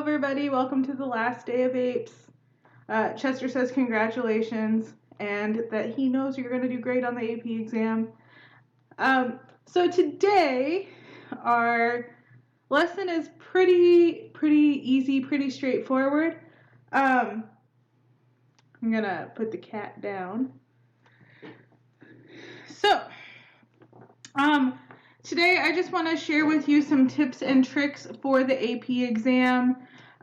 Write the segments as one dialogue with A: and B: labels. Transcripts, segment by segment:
A: everybody. Welcome to the last day of APES. Chester says congratulations and that he knows you're going to do great on the AP exam. So today, our lesson is pretty easy, pretty straightforward. I'm going to put the cat down. So, today I just want to share with you some tips and tricks for the AP exam.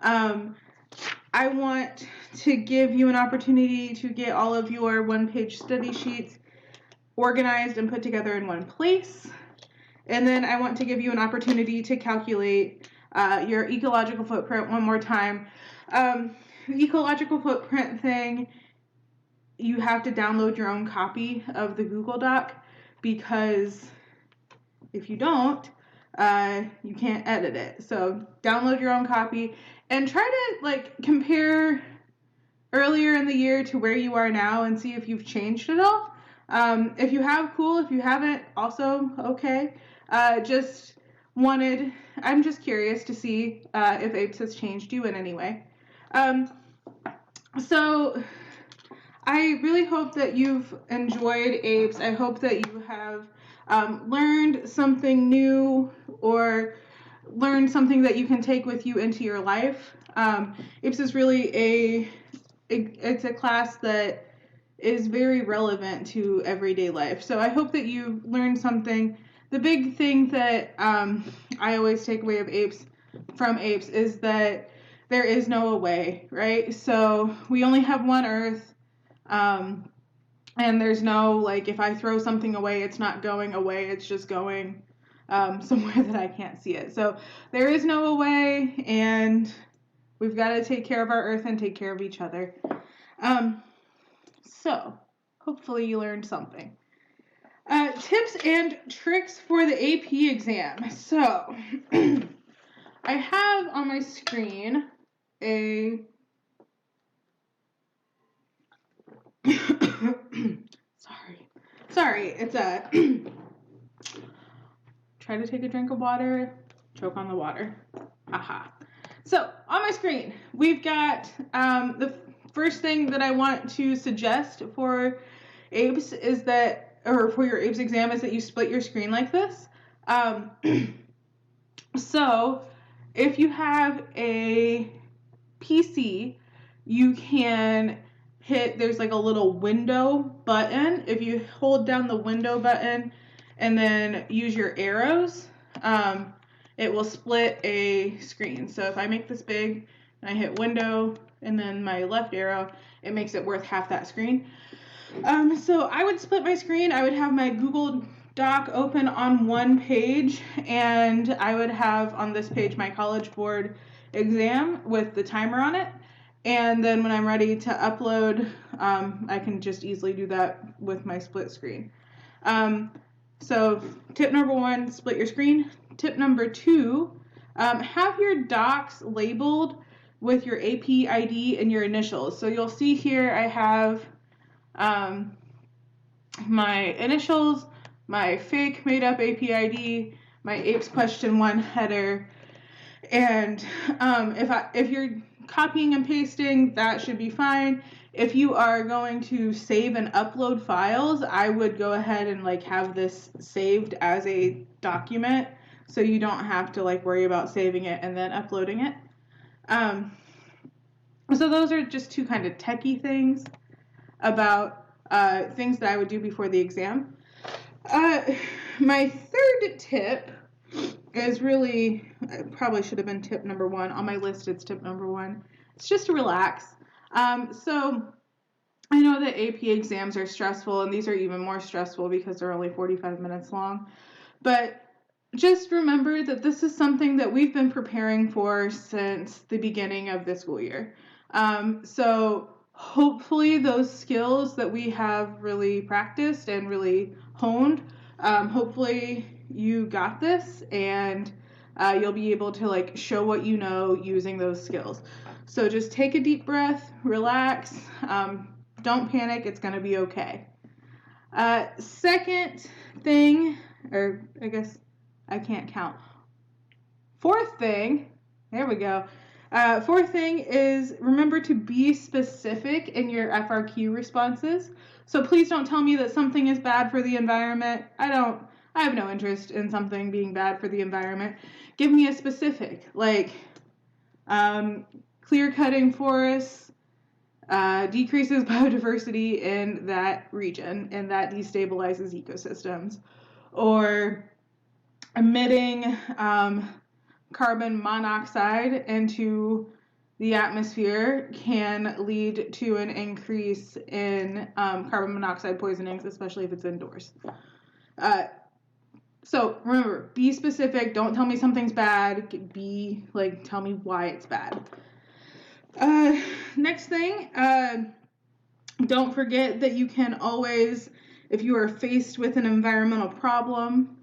A: I want to give you an opportunity to get all of your one-page study sheets organized and put together in one place. And then I want to give you an opportunity to calculate your ecological footprint one more time. The ecological footprint thing, you have to download your own copy of the Google Doc, because if you don't, you can't edit it. So download your own copy and try to compare earlier in the year to where you are now and see if you've changed at all. If you have, cool. If you haven't, also okay. I'm just curious to see if APES has changed you in any way. So I really hope that you've enjoyed APES. I hope that you have learned something new or learned something that you can take with you into your life. APES is really it's a class that is very relevant to everyday life. So I hope that you learned something. The big thing that I always take away from APES is that there is no away, right? So we only have one Earth. And there's no, if I throw something away, it's not going away, it's just going somewhere that I can't see it. So there is no away, and we've got to take care of our Earth and take care of each other. So hopefully you learned something. Tips and tricks for the AP exam. So I have on my screen Sorry, it's try to take a drink of water, choke on the water. Aha. So on my screen, we've got the first thing that I want to suggest for APES is that, or for your APES exam, is that you split your screen like this. So if you have a PC, you can there's a little window button. If you hold down the window button and then use your arrows, it will split a screen. So if I make this big and I hit window and then my left arrow, it makes it worth half that screen. So I would split my screen. I would have my Google Doc open on one page, and I would have on this page my College Board exam with the timer on it. And then when I'm ready to upload, I can just easily do that with my split screen. So tip number 1, split your screen. Tip number 2, have your docs labeled with your AP ID and your initials. So you'll see here I have my initials, my fake made up AP ID, my APES question 1 header, and if you're copying and pasting, that should be fine. If you are going to save and upload files, I would go ahead and have this saved as a document, so you don't have to worry about saving it and then uploading it. So those are just 2 kind of techie things about things that I would do before the exam. My third tip is really, probably should have been tip number 1. On my list, it's tip number 1. It's just to relax. So I know that AP exams are stressful, and these are even more stressful because they're only 45 minutes long. But just remember that this is something that we've been preparing for since the beginning of the school year. So hopefully those skills that we have really practiced and really honed, hopefully you got this, and you'll be able to show what you know using those skills. So just take a deep breath, relax, don't panic, it's going to be okay. Second thing, or I guess I can't count. Fourth thing, there we go. Fourth thing is remember to be specific in your FRQ responses. So please don't tell me that something is bad for the environment. I have no interest in something being bad for the environment. Give me a specific, like clear cutting forests decreases biodiversity in that region, and that destabilizes ecosystems. Or emitting carbon monoxide into the atmosphere can lead to an increase in carbon monoxide poisonings, especially if it's indoors. So remember, be specific. Don't tell me something's bad. Be like, tell me why it's bad. Next thing, don't forget that you can always, if you are faced with an environmental problem,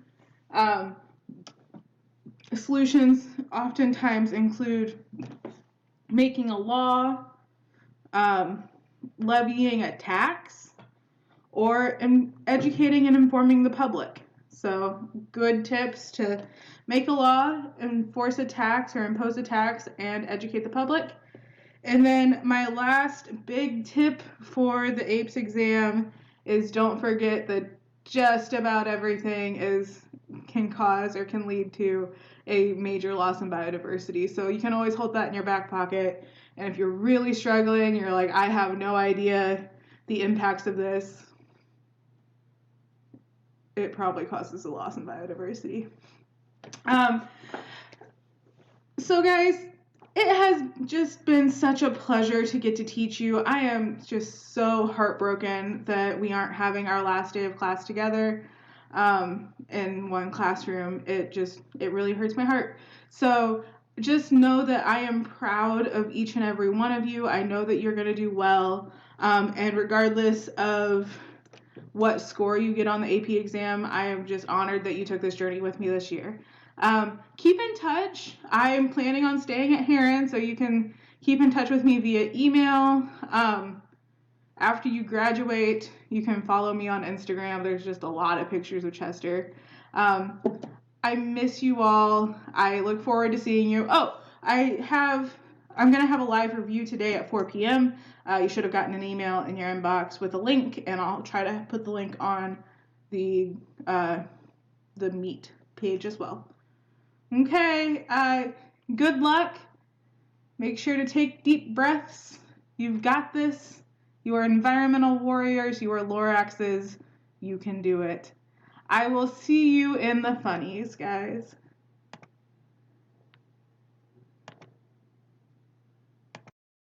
A: solutions oftentimes include making a law, levying a tax, or educating and informing the public. So good tips to make a law, enforce a tax or impose a tax, and educate the public. And then my last big tip for the APES exam is don't forget that just about everything can cause or can lead to a major loss in biodiversity. So you can always hold that in your back pocket. And if you're really struggling, you're like, I have no idea the impacts of this, it probably causes a loss in biodiversity. So guys, it has just been such a pleasure to get to teach you. I am just so heartbroken that we aren't having our last day of class together in one classroom. It really hurts my heart. So just know that I am proud of each and every one of you. I know that you're going to do well. And regardless of what score you get on the AP exam, I am just honored that you took this journey with me this year. Keep in touch. I am planning on staying at Heron, so you can keep in touch with me via email. After you graduate, you can follow me on Instagram. There's just a lot of pictures of Chester. I miss you all. I look forward to seeing you. Oh, I'm going to have a live review today at 4 p.m. You should have gotten an email in your inbox with a link, and I'll try to put the link on the Meet page as well. Okay, good luck. Make sure to take deep breaths. You've got this. You are environmental warriors. You are Loraxes. You can do it. I will see you in the funnies, guys.